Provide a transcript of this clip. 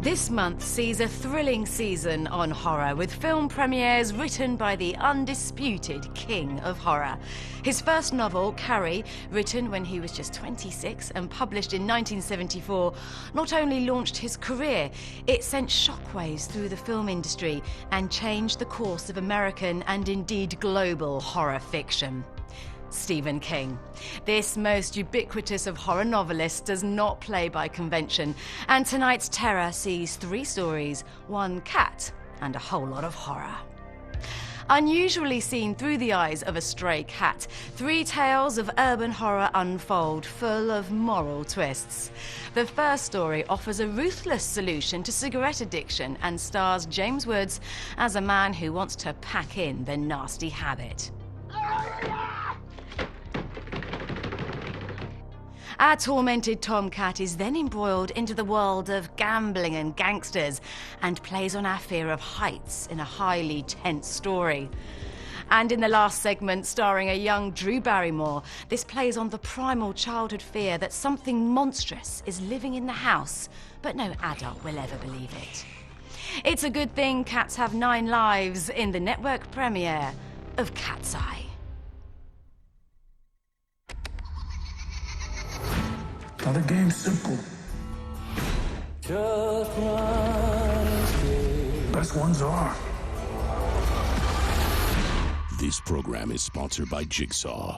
This month sees a thrilling season on horror, with film premieres written by the undisputed king of horror. His first novel, Carrie, written when he was just 26 and published in 1974, not only launched his career, it sent shockwaves through the film industry and changed the course of American and indeed global horror fiction. Stephen King. This most ubiquitous of horror novelists does not play by convention, and tonight's terror sees 3 stories, 1 cat, and a whole lot of horror. Unusually seen through the eyes of a stray cat, 3 tales of urban horror unfold, full of moral twists. The first story offers a ruthless solution to cigarette addiction and stars James Woods as a man who wants to pack in the nasty habit. Our tormented tomcat is then embroiled into the world of gambling and gangsters and plays on our fear of heights in a highly tense story. And in the last segment, starring a young Drew Barrymore, this plays on the primal childhood fear that something monstrous is living in the house, but no adult will ever believe it. It's a good thing cats have 9 lives in the network premiere of Cat's Eye. Now the game's simple. Best ones are. This program is sponsored by Jigsaw.